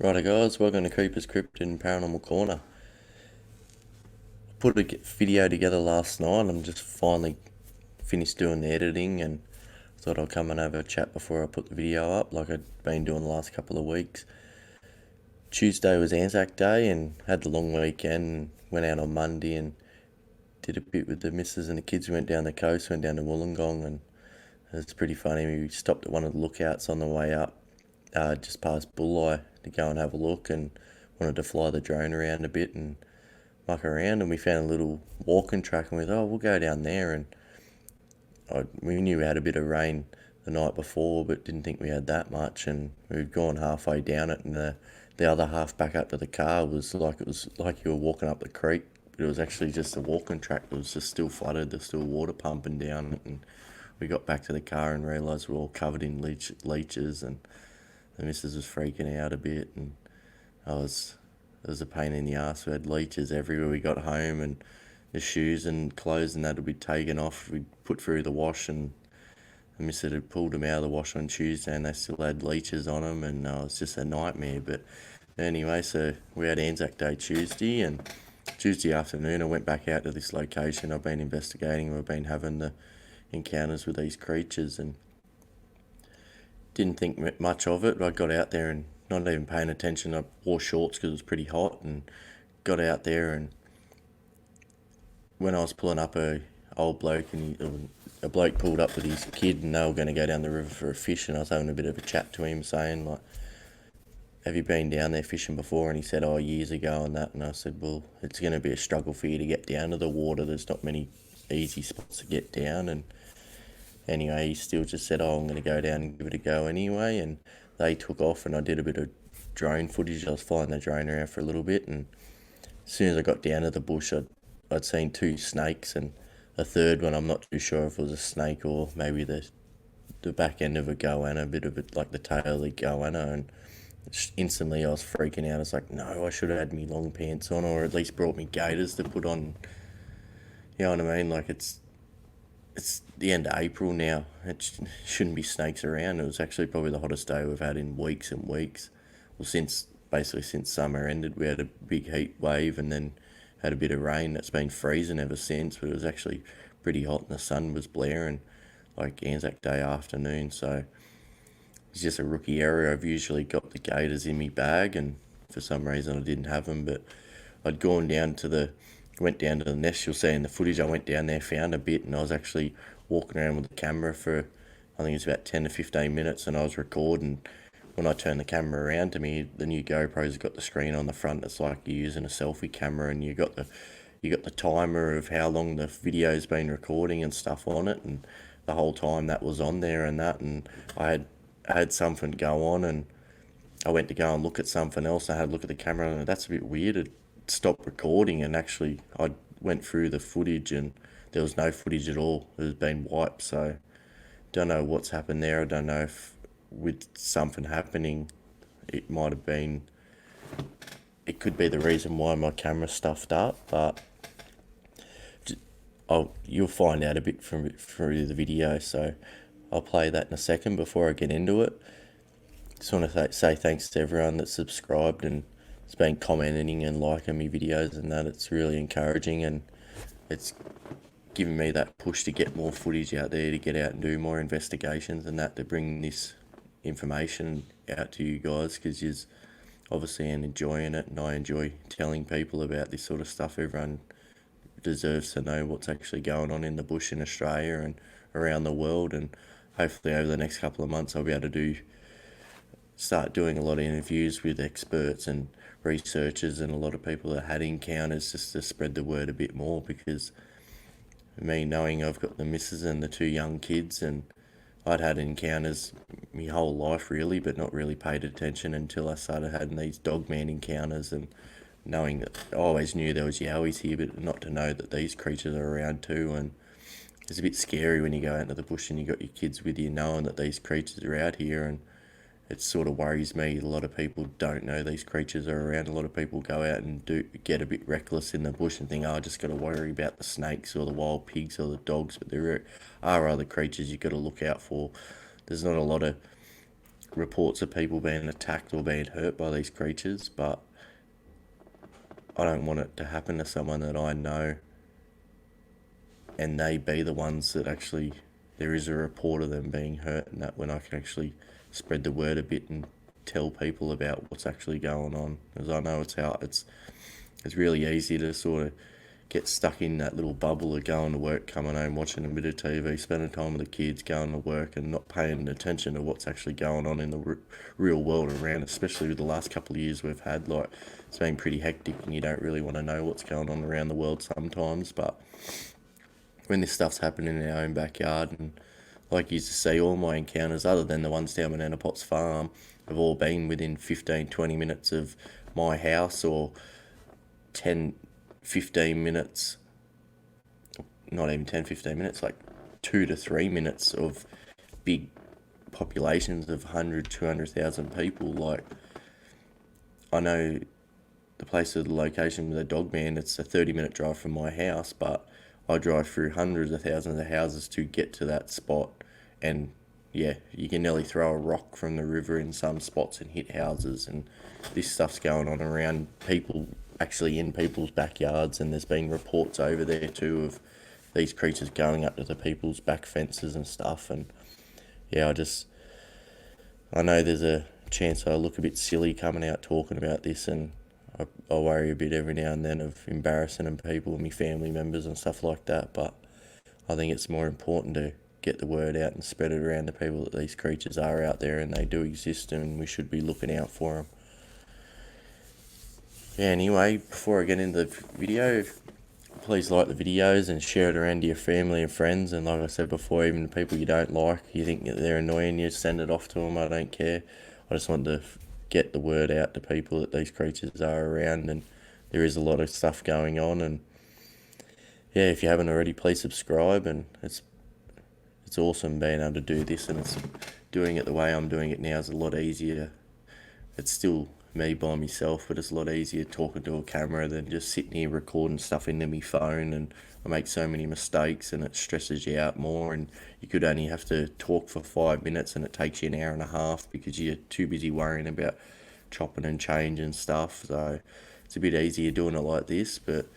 Righto guys, welcome to Creepers, Cryptid and Paranormal Corner. Put a video together last night. I'm just finally finished doing the editing and thought I'd come and have a chat before I put the video up like I'd been doing the last couple of weeks. Tuesday was Anzac Day and had the long weekend. Went out on Monday and did a bit with the missus and the kids. We went down the coast, went down to Wollongong, and it's pretty funny. We stopped at one of the lookouts on the way up, just past Bulli, to go and have a look, and wanted to fly the drone around a bit and muck around, and we found a little walking track, and we thought, oh, we'll go down there. And we knew we had a bit of rain the night before, but didn't think we had that much, and we'd gone halfway down it, and the other half back up to the car was like you were walking up the creek, but it was actually just a walking track that was just still flooded. There's still water pumping down it, and we got back to the car and realised we were all covered in leeches, and the missus was freaking out a bit, and it was a pain in the ass. We had leeches everywhere. We got home, and the shoes and clothes and that would be taken off. We'd put through the wash, and the missus had pulled them out of the wash on Tuesday, and they still had leeches on them, and it was just a nightmare. But anyway, so we had Anzac Day Tuesday, and Tuesday afternoon I went back out to this location I've been investigating. We've been having the encounters with these creatures, and didn't think much of it. I got out there and not even paying attention. I wore shorts because it was pretty hot, and got out there, and when I was pulling up a old bloke, and a bloke pulled up with his kid, and they were going to go down the river for a fish, and I was having a bit of a chat to him saying, like, have you been down there fishing before? And he said, oh, years ago and that. And I said, well, it's going to be a struggle for you to get down to the water. There's not many easy spots to get down. And anyway, he still just said, oh, I'm going to go down and give it a go anyway. And they took off, and I did a bit of drone footage. I was flying the drone around for a little bit, and as soon as I got down to the bush, I'd seen two snakes, and a third one, I'm not too sure if it was a snake or maybe the back end of a goanna, a bit of it like the tail of the goanna, and instantly I was freaking out. I was like, no, I should have had me long pants on, or at least brought me gaiters to put on. You know what I mean? Like, it's the end of April now. It shouldn't be snakes around. It was actually probably the hottest day we've had in weeks and weeks. Well, basically since summer ended, we had a big heat wave, and then had a bit of rain. It's been freezing ever since, but it was actually pretty hot, and the sun was blaring like Anzac Day afternoon. So it's just a rookie error. I've usually got the gaiters in my bag, and for some reason I didn't have them. But I'd went down to the nest. You'll see in the footage, I went down there, found a bit, and I was actually walking around with the camera for, I think it's about 10 to 15 minutes, and I was recording. When I turned the camera around to me, the new GoPro's got the screen on the front. It's like you're using a selfie camera, and you got the timer of how long the video's been recording and stuff on it, and the whole time that was on there and that, and I had something go on, and I went to go and look at something else. I had a look at the camera, and that's a bit weird. It stopped recording, and actually I went through the footage, and there was no footage at all. It had been wiped, so don't know what's happened there. I don't know if with something happening, it might have been, it could be the reason why my camera stuffed up, but you'll find out a bit through the video, so I'll play that in a second before I get into it. Just want to say thanks to everyone that's subscribed and has been commenting and liking me videos and that. It's really encouraging, and it's giving me that push to get more footage out there, to get out and do more investigations and that, to bring this information out to you guys, because you're obviously enjoying it, and I enjoy telling people about this sort of stuff. Everyone deserves to know what's actually going on in the bush in Australia and around the world, and hopefully over the next couple of months I'll be able to start doing a lot of interviews with experts and researchers and a lot of people that had encounters, just to spread the word a bit more, because me knowing I've got the missus and the two young kids, and I'd had encounters my whole life really, but not really paid attention until I started having these dogman encounters, and knowing that I always knew there was yowies here, but not to know that these creatures are around too. And it's a bit scary when you go out into the bush and you got your kids with you, knowing that these creatures are out here, and it sort of worries me. A lot of people don't know these creatures are around. A lot of people go out and get a bit reckless in the bush and think, oh, I just got to worry about the snakes or the wild pigs or the dogs, but there are other creatures you got to look out for. There's not a lot of reports of people being attacked or being hurt by these creatures, but I don't want it to happen to someone that I know and they be the ones that actually there is a report of them being hurt, and that when I can actually spread the word a bit and tell people about what's actually going on, because I know it's really easy to sort of get stuck in that little bubble of going to work, coming home, watching a bit of TV, spending time with the kids, going to work, and not paying attention to what's actually going on in the real world around, especially with the last couple of years we've had. Like, it's been pretty hectic and you don't really want to know what's going on around the world sometimes, but when this stuff's happening in our own backyard, and like you used to see, all my encounters, other than the ones down Banana Potts Farm, have all been within 15, 20 minutes of my house, or 10, 15 minutes, not even 10, 15 minutes, like 2 to 3 minutes of big populations of 100, 200,000 people. Like, I know the place of the location with the dog man, it's a 30-minute drive from my house, but I drive through hundreds of thousands of houses to get to that spot. And yeah, you can nearly throw a rock from the river in some spots and hit houses, and this stuff's going on around people, actually in people's backyards, and there's been reports over there too of these creatures going up to the people's back fences and stuff. And yeah, I know there's a chance I look a bit silly coming out talking about this, and I worry a bit every now and then of embarrassing people and my family members and stuff like that, but I think it's more important to get the word out and spread it around to people that these creatures are out there and they do exist, and we should be looking out for them. Yeah, anyway, before I get into the video, please like the videos and share it around to your family and friends, and like I said before, even the people you don't like, you think that they're annoying, you send it off to them. I don't care. I just want to get the word out to people that these creatures are around, and there is a lot of stuff going on. And yeah, if you haven't already, please subscribe. And it's awesome being able to do this, and it's doing it the way I'm doing it now is a lot easier. It's still me by myself, but it's a lot easier talking to a camera than just sitting here recording stuff into my phone, and I make so many mistakes and it stresses you out more, and you could only have to talk for 5 minutes and it takes you an hour and a half because you're too busy worrying about chopping and changing stuff. So it's a bit easier doing it like this. But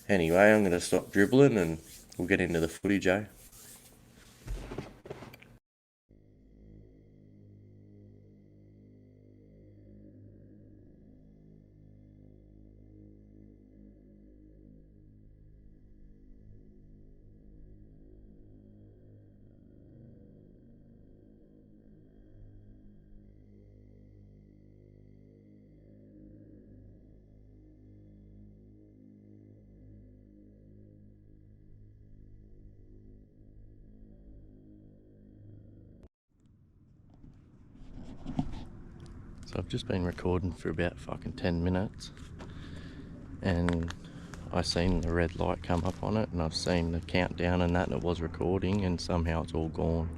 anyway, I'm going to stop dribbling and we'll get into the footage, eh? So I've just been recording for about fucking 10 minutes, and I seen the red light come up on it, and I've seen the countdown and that, and it was recording, and somehow it's all gone.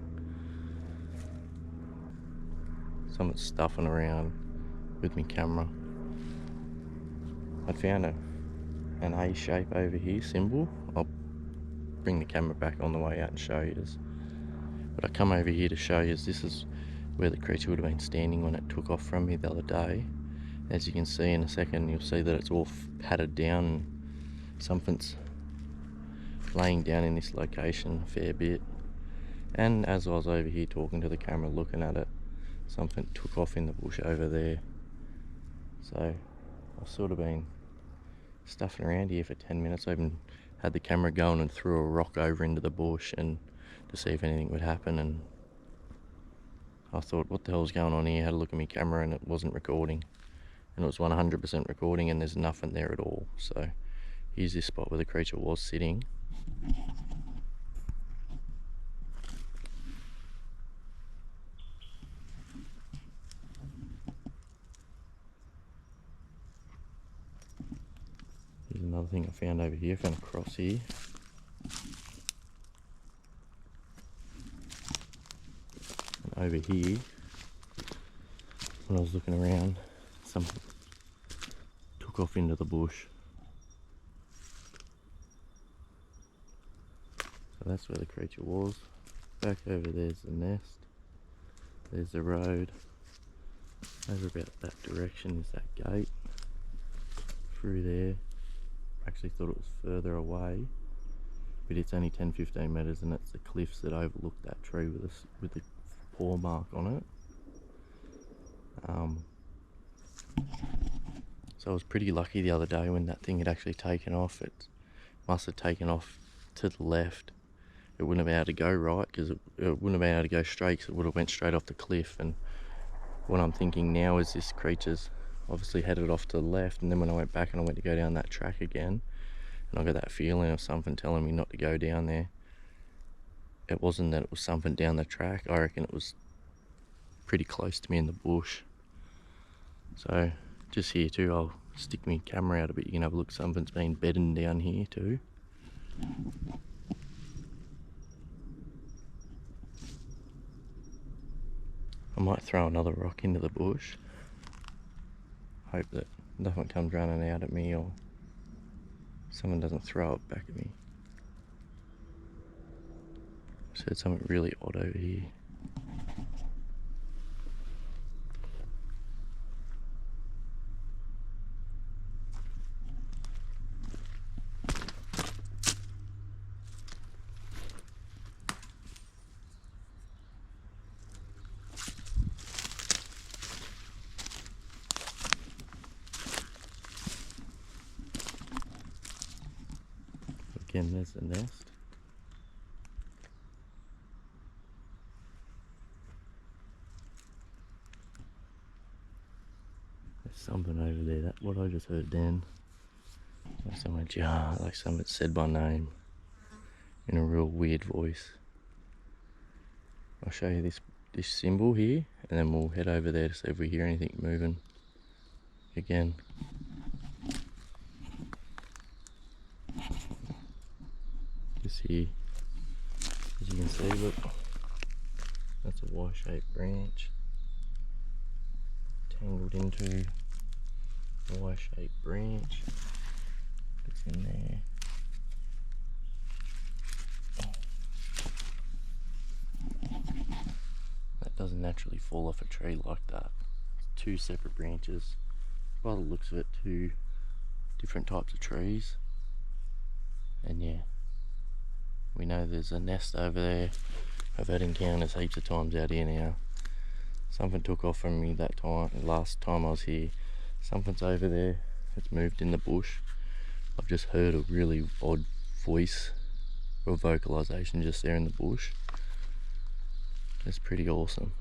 Something's stuffing around with my camera. I found an A shape over here, symbol. I'll bring the camera back on the way out and show you this. But I come over here to show you this is where the creature would have been standing when it took off from me the other day. As you can see in a second, you'll see that it's all patted down, and something's laying down in this location a fair bit. And as I was over here talking to the camera looking at it, something took off in the bush over there. So I've sort of been stuffing around here for 10 minutes. I even had the camera going and threw a rock over into the bush and to see if anything would happen, and I thought, what the hell's going on here? I had a look at my camera and it wasn't recording, and it was 100% recording, and there's nothing there at all. So here's this spot where the creature was sitting. Here's another thing I found over here, found a cross here. And over here, when I was looking around, something took off into the bush. So that's where the creature was. Back over there's the nest. There's the road. Over about that direction is that gate. Through there. I actually thought it was further away, but it's only 10-15 metres, and it's the cliffs that overlook that tree with the paw mark on it. So I was pretty lucky the other day when that thing had actually taken off. It must have taken off to the left. It wouldn't have been able to go right, because it wouldn't have been able to go straight, because it would have went straight off the cliff. And what I'm thinking now is this creature's obviously headed off to the left, and then when I went back and I went to go down that track again, and I got that feeling of something telling me not to go down there. It wasn't that it was something down the track. I reckon it was pretty close to me in the bush. So just here too, I'll stick my camera out a bit. You can have a look. Something's been bedding down here too. I might throw another rock into the bush. Hope that nothing comes running out at me, or someone doesn't throw it back at me. I heard something really odd over here. Again, there's the nest. There's something over there. That's what I just heard then. Like someone, like someone said my name in a real weird voice. I'll show you this symbol here, and then we'll head over there to see if we hear anything moving again. Just here, as you can see, look, that's a Y-shaped branch tangled into a Y-shaped branch. It's in there. That doesn't naturally fall off a tree like that. It's two separate branches. By the looks of it, two different types of trees. And yeah, we know there's a nest over there. I've had encounters heaps of times out here now. Something took off from me that time, last time I was here. Something's over there. It's moved in the bush. I've just heard a really odd voice or vocalization just there in the bush. It's pretty awesome.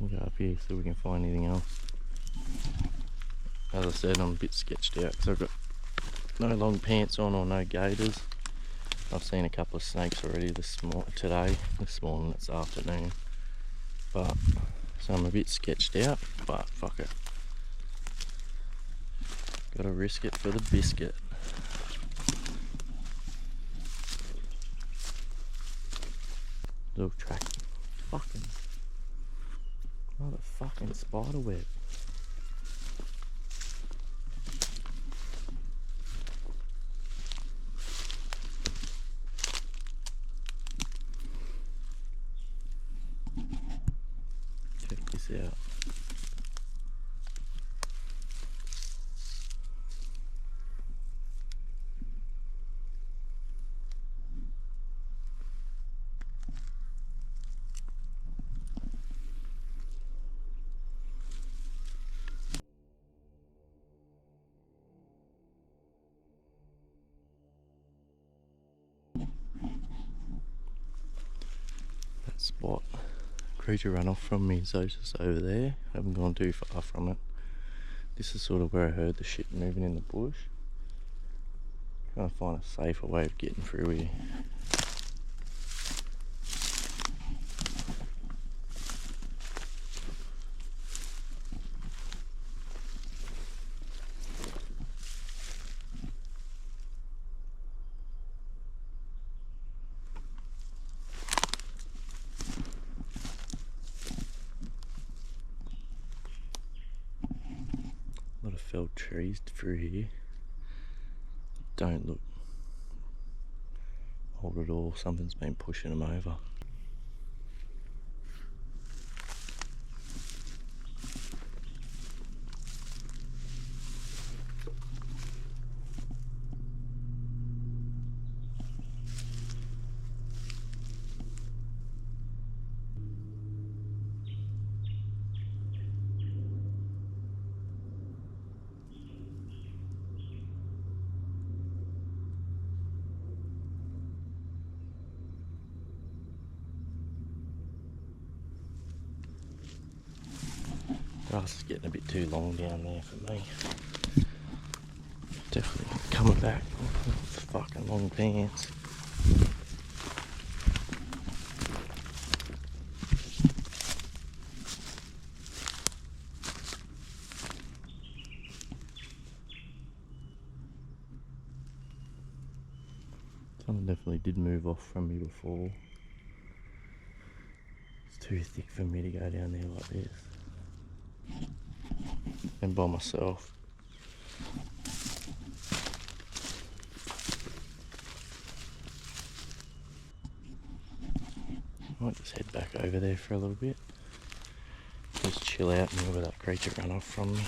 We'll go up here so we can find anything else. As I said, I'm a bit sketched out because I've got no long pants on or no gaiters. I've seen a couple of snakes already this morning, this afternoon. But, so I'm a bit sketched out, but fuck it. Gotta risk it for the biscuit. Little track. Fucking. Motherfucking spider web. Check this out. Spot creature ran off from me, so it's just over there. I haven't gone too far from it. This is sort of where I heard the shit moving in the bush. Trying to find a safer way of getting through here. felled trees through here. Don't look old at all. Something's been pushing them over. Grass is getting a bit too long down there for me. Definitely coming back with fucking long pants. Someone definitely did move off from me before. It's too thick for me to go down there like this. And by myself. I might just head back over there for a little bit. Just chill out and let that creature run off from me.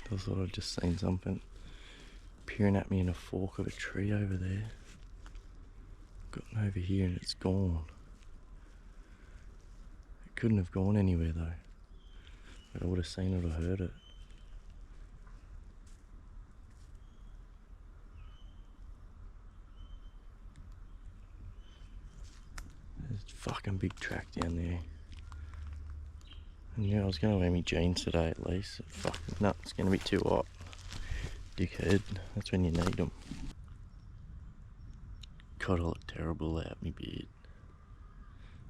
I thought I'd just seen something peering at me in a fork of a tree over there. Gotten over here and it's gone. It couldn't have gone anywhere though. But I would have seen it or heard it. There's a fucking big track down there. And yeah, I was going to wear my jeans today at least. Fucking no, it's going to be too hot. Dickhead, that's when you need them. God, I look terrible without my beard.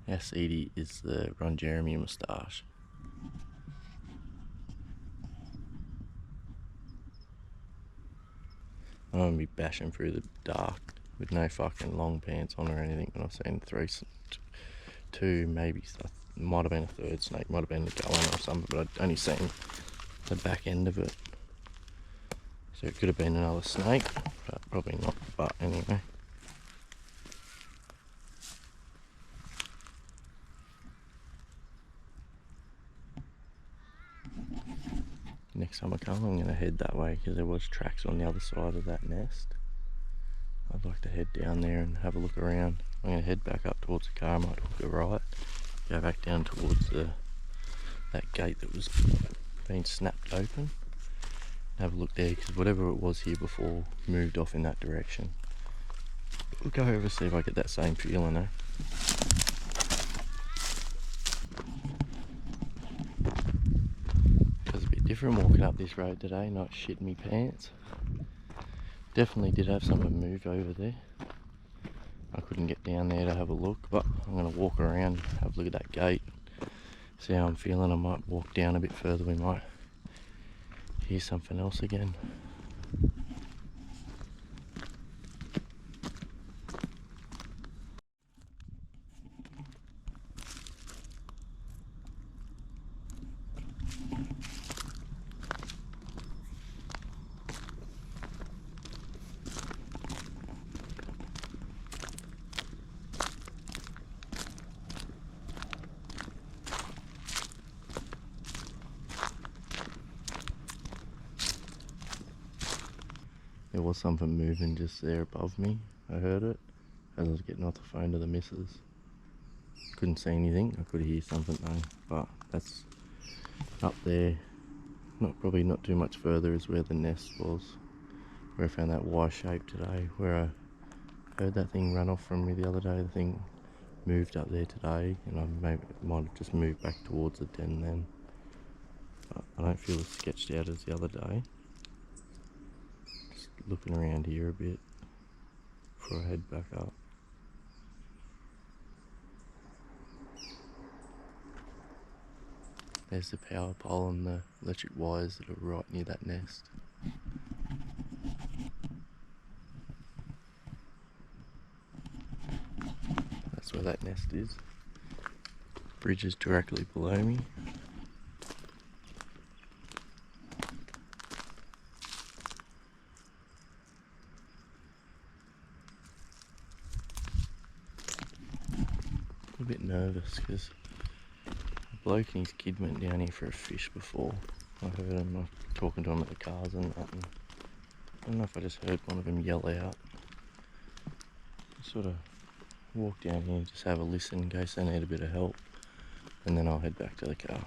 How seedy is the Ron Jeremy moustache? I'm going to be bashing through the dark with no fucking long pants on or anything when I've seen two, maybe, might have been a third snake, might have been a goanna or something, but I'd only seen the back end of it. So it could have been another snake, but probably not, but anyway. Next time I come, I'm going to head that way because there was tracks on the other side of that nest. I'd like to head down there and have a look around. I'm going to head back up towards the car, I might hook a right, go back down towards that gate that was being snapped open. Have a look there because whatever it was here before moved off in that direction. We'll go over see if I get that same feeling, eh? Feels a bit different walking up this road today, not shitting me pants. Definitely did have something move over there. I couldn't get down there to have a look, but I'm going to walk around, have a look at that gate, see how I'm feeling. I might walk down a bit further, we might hear something else again. There was something moving just there above me. I heard it as I was getting off the phone to the missus. Couldn't see anything. I could hear something though, but that's up there. Probably not too much further is where the nest was. Where I found that Y shape today. Where I heard that thing run off from me the other day. The thing moved up there today, and I might have just moved back towards the den then. But I don't feel as sketched out as the other day. Looking around here a bit before I head back up. There's the power pole and the electric wires that are right near that nest. That's where that nest is. Bridge is directly below me. A bit nervous because a bloke and his kid went down here for a fish before. I heard him talking to him at the cars and that, and I don't know if I just heard one of them yell out. Sort of walk down here and just have a listen in case they need a bit of help, and then I'll head back to the car.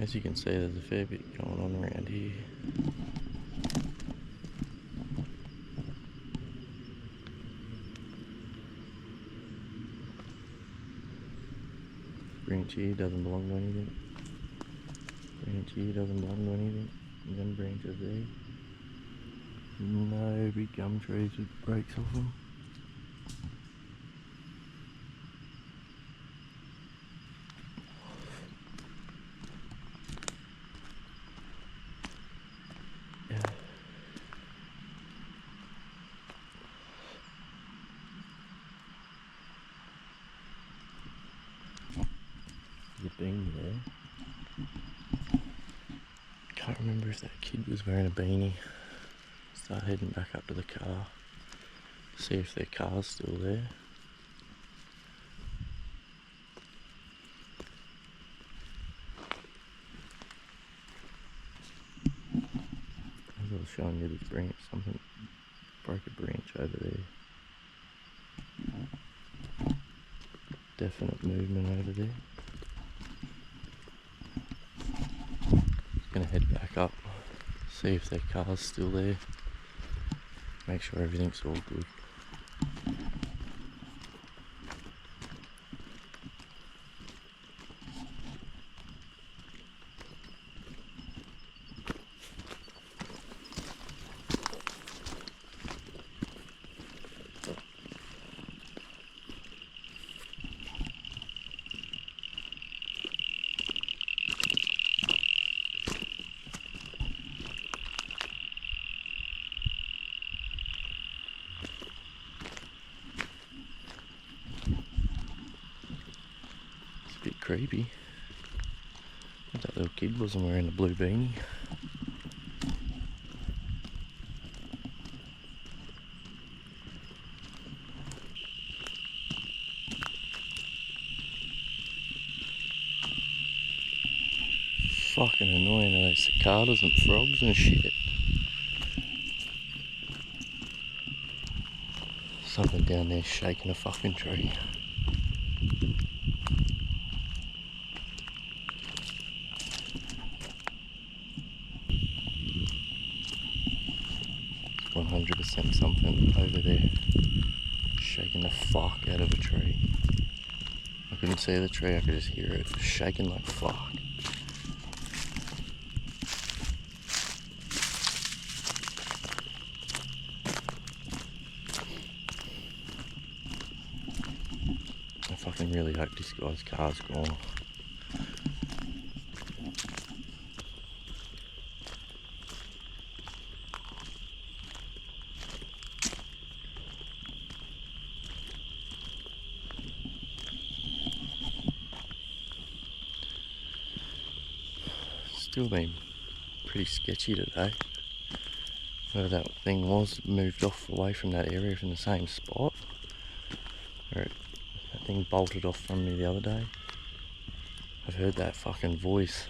As you can see, there's a fair bit going on around here. Branch here doesn't belong to anything. Branch here doesn't belong to anything. And then branches there. No big gum trees with breaks off them. There's a beanie there. Can't remember if that kid was wearing a beanie. Start heading back up to the car. See if their car's still there. As I was showing you this branch, something broke a branch over there. Definite movement over there. Gonna head back up, see if their car's still there, make sure everything's all good. A bit creepy. That little kid wasn't wearing a blue beanie. Fucking annoying, those cicadas and frogs and shit. Something down there shaking a fucking tree. 100% something over there shaking the fuck out of a tree. I couldn't see the tree, I could just hear it shaking like fuck. I fucking really hope this guy's car's gone. Still been pretty sketchy today. Whatever that thing was moved off away from that area from the same spot. That thing bolted off from me the other day. I've heard that fucking voice.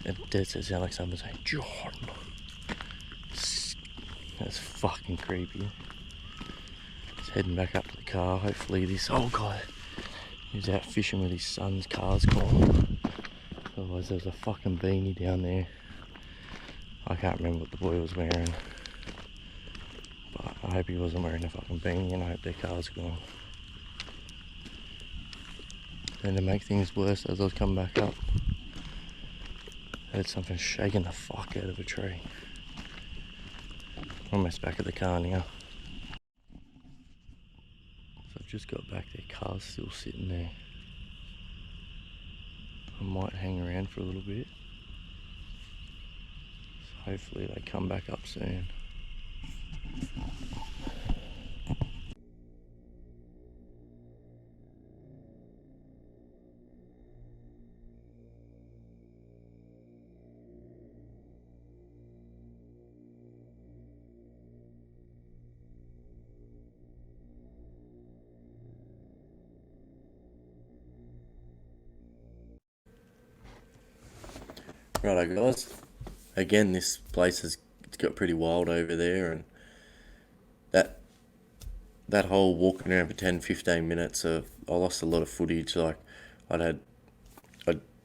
It does sound like someone saying, John. That's fucking creepy. Just heading back up to the car. Hopefully this old guy who's out fishing with his son's car's gone. Otherwise there's a fucking beanie down there. I can't remember what the boy was wearing. But I hope he wasn't wearing a fucking beanie and I hope their car's gone. And to make things worse, as I was coming back up, I heard something shaking the fuck out of a tree. Almost back at the car now. So I've just got back, their car's still sitting there. I might hang around for a little bit. So hopefully they come back up soon. Righto guys, again this place it's got pretty wild over there, and that whole walking around for 10-15 minutes, I lost a lot of footage. Like I'd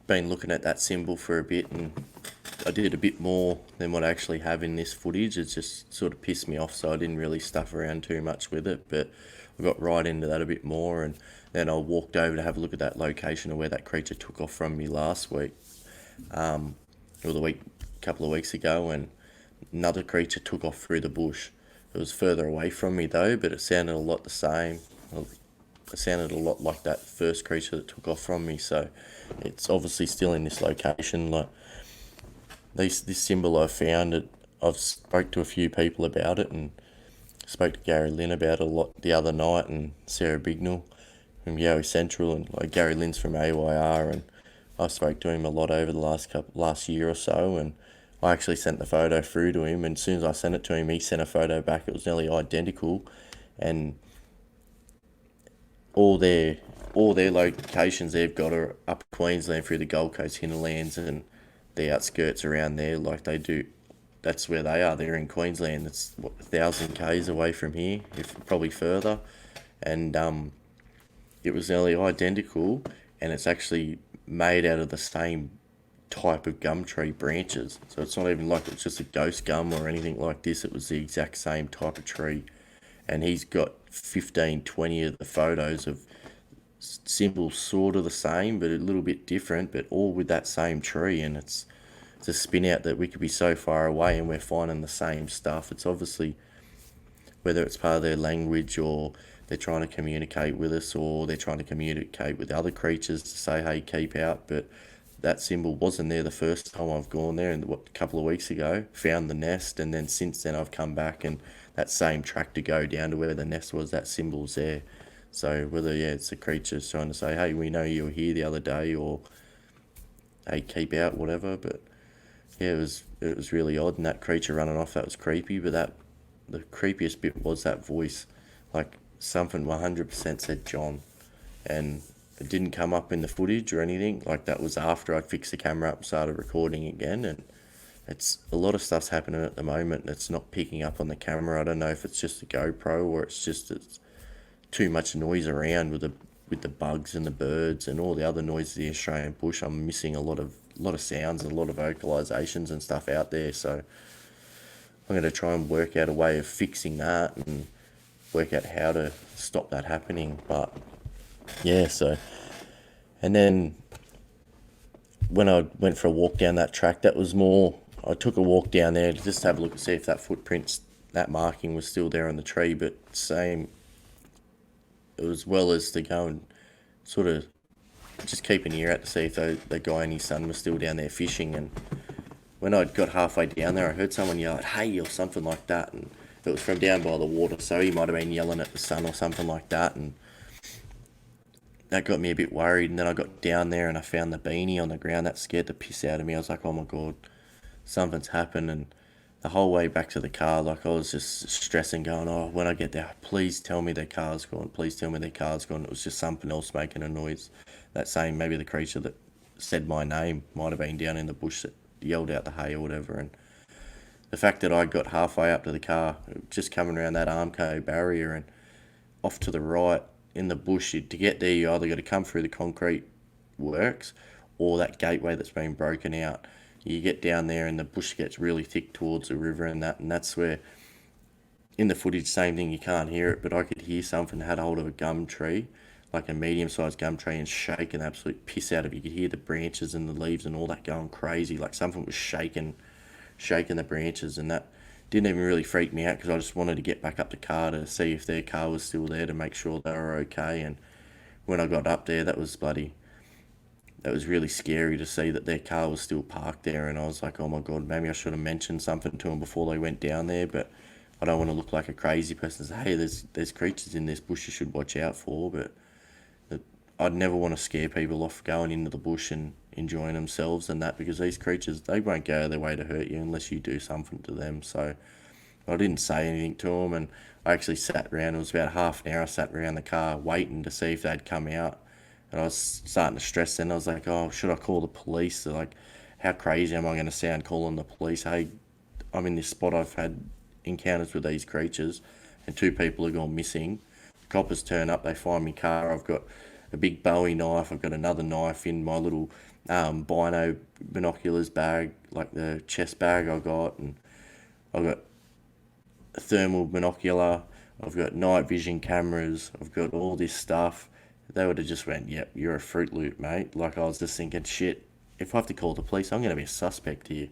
been looking at that symbol for a bit, and I did a bit more than what I actually have in this footage. It just sort of pissed me off, so I didn't really stuff around too much with it, but I got right into that a bit more, and then I walked over to have a look at that location of where that creature took off from me last week, or the couple of weeks ago, and another creature took off through the bush. It was further away from me though, but it sounded a lot the same. It sounded a lot like that first creature that took off from me, so it's obviously still in this location. Like this symbol I found it, I've spoke to a few people about it, and spoke to Gary Lynn about it a lot the other night, and Sarah Bignell from Yowie Central, and like Gary Lynn's from AYR, and I spoke to him a lot over the last year or so, and I actually sent the photo through to him, and as soon as I sent it to him, he sent a photo back. It was nearly identical, and all their locations they've got are up Queensland through the Gold Coast hinterlands and the outskirts around there, like they do. That's where they are. They're in Queensland. It's what 1,000 k's away from here, if probably further, and it was nearly identical, and it's actually made out of the same type of gum tree branches. So it's not even like it's just a ghost gum or anything like this. It was the exact same type of tree. And he's got 15, 20 of the photos of symbols sort of the same, but a little bit different, but all with that same tree. And it's a spin out that we could be so far away and we're finding the same stuff. It's obviously, whether it's part of their language or they're trying to communicate with us or they're trying to communicate with other creatures to say, hey, keep out. But that symbol wasn't there the first time I've gone there, and a couple of weeks ago, found the nest, and then since then I've come back, and that same track to go down to where the nest was, that symbol's there. So whether it's a creature trying to say, hey, we know you were here the other day, or hey, keep out, whatever. But yeah, it was really odd, and that creature running off, that was creepy. But the creepiest bit was that voice, like something 100% said John, and it didn't come up in the footage or anything. Like that was after I'd fixed the camera up and started recording again, and it's a lot of stuff's happening at the moment. It's not picking up on the camera. I don't know if it's just the GoPro or it's too much noise around with the bugs and the birds and all the other noise of the Australian bush. I'm missing a lot of sounds and a lot of vocalizations and stuff out there. So I'm going to try and work out a way of fixing that and work out how to stop that happening. But yeah, so, and then when I went for a walk down that track, that was more, I took a walk down there to just have a look and see if that footprints, that marking was still there on the tree, but same, as well as to go and sort of just keep an ear out to see if the guy and his son was still down there fishing. And when I got halfway down there, I heard someone yell at hey or something like that, and it was from down by the water, so he might have been yelling at the son or something like that, and that got me a bit worried. And then I got down there and I found the beanie on the ground. That scared the piss out of me. I was like, oh my god, something's happened. And the whole way back to the car, like I was just stressing, going, oh, when I get there, please tell me their car's gone. Please tell me their car's gone. It was just something else making a noise. That same, maybe the creature that said my name might have been down in the bush that yelled out the hay or whatever. And the fact that I got halfway up to the car, just coming around that Armco barrier and off to the right, in the bush, to get there you either got to come through the concrete works or that gateway that's been broken out. You get down there and the bush gets really thick towards the river, and that's where, in the footage, same thing, you can't hear it, but I could hear something had hold of a gum tree, like a medium-sized gum tree and shaking the absolute piss out of it. You could hear the branches and the leaves and all that going crazy. Like something was shaking the branches, and that didn't even really freak me out because I just wanted to get back up the car to see if their car was still there to make sure they were okay. And when I got up there, that was really scary to see that their car was still parked there. And I was like, oh my god, maybe I should have mentioned something to them before they went down there, but I don't want to look like a crazy person. Say, hey, there's creatures in this bush you should watch out for. But I'd never want to scare people off going into the bush and enjoying themselves and that, because these creatures, they won't go their way to hurt you unless you do something to them. So I didn't say anything to them, and I actually sat around. It was about half an hour. I sat around the car waiting to see if they'd come out, and I was starting to stress. Then I was like, "Oh, should I call the police?" They're like, "How crazy am I going to sound calling the police? Hey, I'm in this spot. I've had encounters with these creatures, and two people have gone missing. The coppers turn up. They find me car. I've got a big Bowie knife. I've got another knife in my little bino binoculars bag, like the chest bag I got, and I've got a thermal binocular. I've got night vision cameras. I've got all this stuff." They would have just went, "Yep, you're a Fruit Loop, mate." Like I was just thinking, shit, if I have to call the police, I'm going to be a suspect here.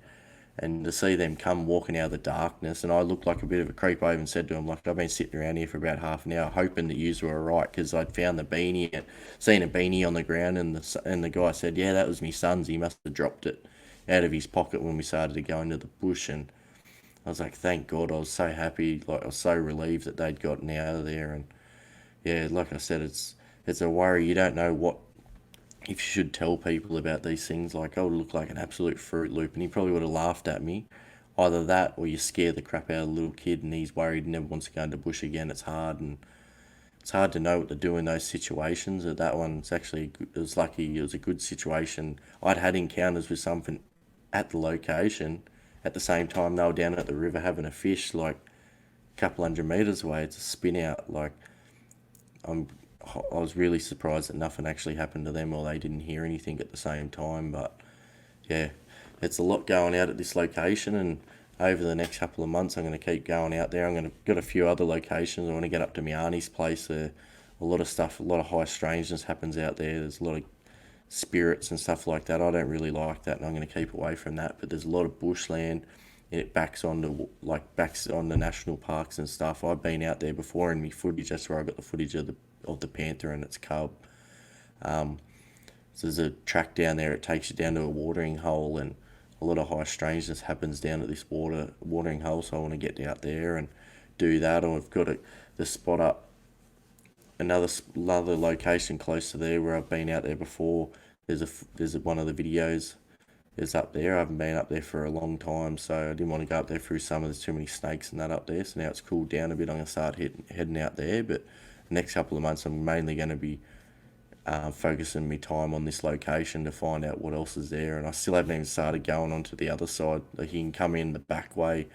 And to see them come walking out of the darkness, and I looked like a bit of a creep. I even said to them, like, I've been sitting around here for about half an hour hoping that yous were alright, because I'd found the beanie, and seen a beanie on the ground, and the guy said, yeah, that was me son's. He must have dropped it out of his pocket when we started to go into the bush. And I was like, thank God. I was so happy. Like, I was so relieved that they'd gotten out of there. And yeah, like I said, it's a worry. You don't know what, if you should tell people about these things. Like, I would look like an absolute Fruit Loop, and he probably would have laughed at me. Either that, or you scare the crap out of the little kid, and he's worried and never wants to go into bush again. It's hard, and it's hard to know what to do in those situations. But that one's actually, it was lucky. It was a good situation. I'd had encounters with something at the location. At the same time, they were down at the river having a fish, like a couple hundred meters away. It's a spin out. Like, I'm I was really surprised that nothing actually happened to them, or they didn't hear anything at the same time. But yeah, it's a lot going out at this location, and over the next couple of months, I'm going to keep going out there. I'm going to got a few other locations. I want to get up to my auntie's place. A lot of stuff, a lot of high strangeness happens out there. There's a lot of spirits and stuff like that. I don't really like that, and I'm going to keep away from that. But there's a lot of bushland, and it backs onto national parks and stuff. I've been out there before in my footage. That's where I got the footage of the panther and its cub. So there's a track down there. It takes you down to a watering hole, and a lot of high strangeness happens down at this watering hole. So I want to get out there and do that. Or I've got the spot up another location close to there where I've been out there before. There's one of the videos is up there. I haven't been up there for a long time, so I didn't want to go up there through summer. There's too many snakes and that up there. So now it's cooled down a bit. I'm going to start heading out there. But the next couple of months, I'm mainly going to be focusing my time on this location to find out what else is there. And I still haven't even started going on to the other side. Like, you can come in the back way,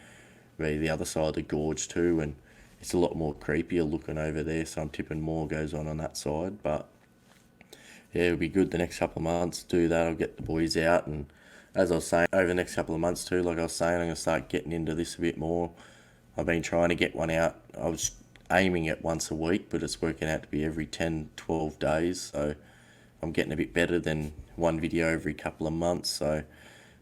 the other side of the gorge too, and it's a lot more creepier looking over there. So I'm tipping more goes on that side. But yeah, it'll be good the next couple of months to do that. I'll get the boys out, and as I was saying, over the next couple of months too, like I was saying, I'm going to start getting into this a bit more. I've been trying to get one out. I was aiming at once a week, but it's working out to be every 10, 12 days. So I'm getting a bit better than one video every couple of months. So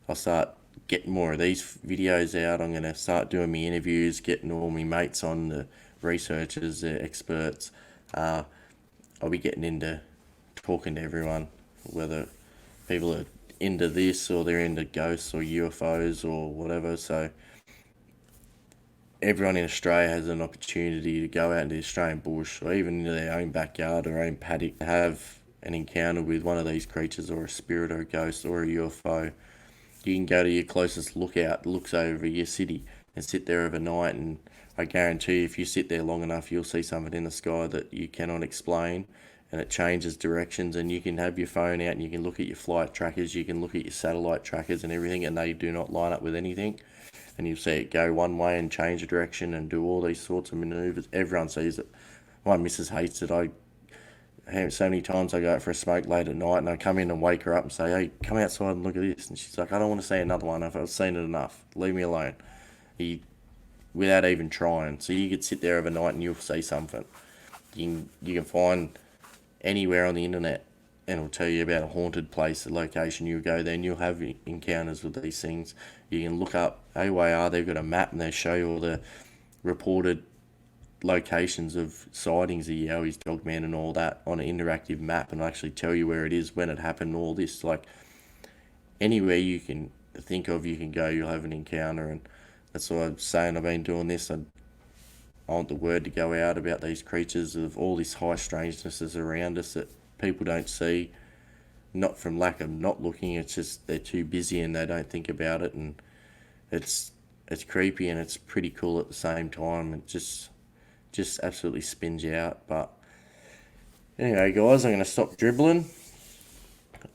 I'll start getting more of these videos out. I'm going to start doing my interviews, getting all my mates on, the researchers, the experts. I'll be getting into talking to everyone, whether people are into this or they're into ghosts or UFOs or whatever. So everyone in Australia has an opportunity to go out into the Australian bush, or even into their own backyard or own paddock, have an encounter with one of these creatures, or a spirit or a ghost or a UFO. You can go to your closest lookout that looks over your city and sit there overnight, and I guarantee you, if you sit there long enough, you'll see something in the sky that you cannot explain, and it changes directions. And you can have your phone out and you can look at your flight trackers, you can look at your satellite trackers and everything, and they do not line up with anything. And you'll see it go one way and change a direction and do all these sorts of maneuvers. Everyone sees it. My missus hates it. So many times I go out for a smoke late at night, and I come in and wake her up and say, hey, come outside and look at this. And she's like, I don't want to see another one. I've seen it enough. Leave me alone. Without even trying. So you could sit there overnight and you'll see something. You can find anywhere on the internet, and it'll tell you about a haunted place, a location. You go there and you'll have encounters with these things. You can look up AYR, they've got a map and they show you all the reported locations of sightings of Yowies, Dogman and all that on an interactive map, and actually tell you where it is, when it happened, all this. Like, anywhere you can think of, you can go, you'll have an encounter. And that's what I'm saying. I've been doing this. I want the word to go out about these creatures, of all this high strangeness is around us that people don't see, not from lack of not looking, it's just they're too busy and they don't think about it. And it's creepy and it's pretty cool at the same time. It just absolutely spins you out. But anyway, guys, I'm going to stop dribbling.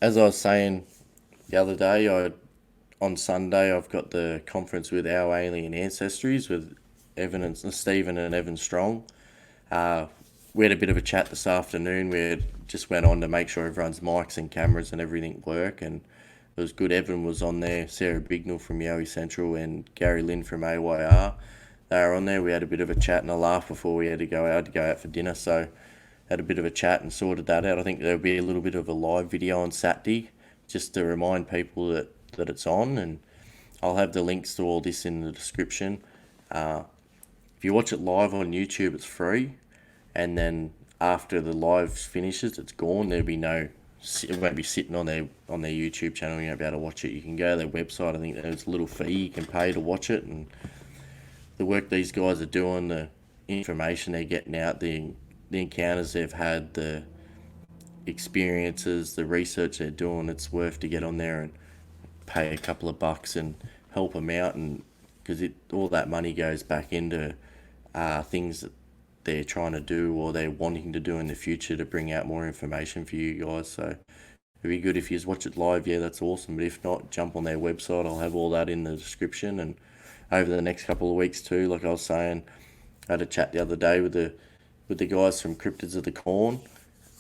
As I was saying the other day, on Sunday I've got the conference with Our Alien Ancestries with Stephen and Evan Strong. We had a bit of a chat this afternoon. We just went on to make sure everyone's mics and cameras and everything work, and it was good. Evan was on there, Sarah Bignell from Yowie Central and Gary Lynn from AYR. They were on there. We had a bit of a chat and a laugh before we had to go out for dinner, so had a bit of a chat and sorted that out. I think there'll be a little bit of a live video on Saturday just to remind people that it's on, and I'll have the links to all this in the description. If you watch it live on YouTube, it's free, and then after the live finishes, it's gone. It won't be sitting on their YouTube channel. You won't be able to watch it. You can go to their website. I think there's a little fee you can pay to watch it, and the work these guys are doing, the information they're getting out, the encounters they've had, the experiences, the research they're doing, it's worth to get on there and pay a couple of bucks and help them out, and because all that money goes back into things that they're trying to do or they're wanting to do in the future to bring out more information for you guys. So it'd be good if you watch it live. Yeah, that's awesome. But if not, jump on their website. I'll have all that in the description. And over the next couple of weeks too, like I was saying, I had a chat the other day with the guys from Cryptids of the Corn.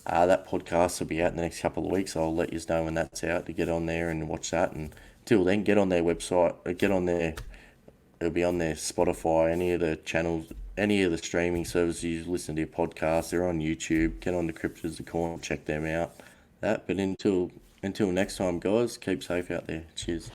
That podcast will be out in the next couple of weeks. I'll let you know when that's out to get on there and watch that. And until then, get on their website, it'll be on their Spotify, any of the channels, any of the streaming services you listen to your podcasts. They're on YouTube. Get on the Cryptids of the Corn, check them out. But until next time, guys, keep safe out there. Cheers.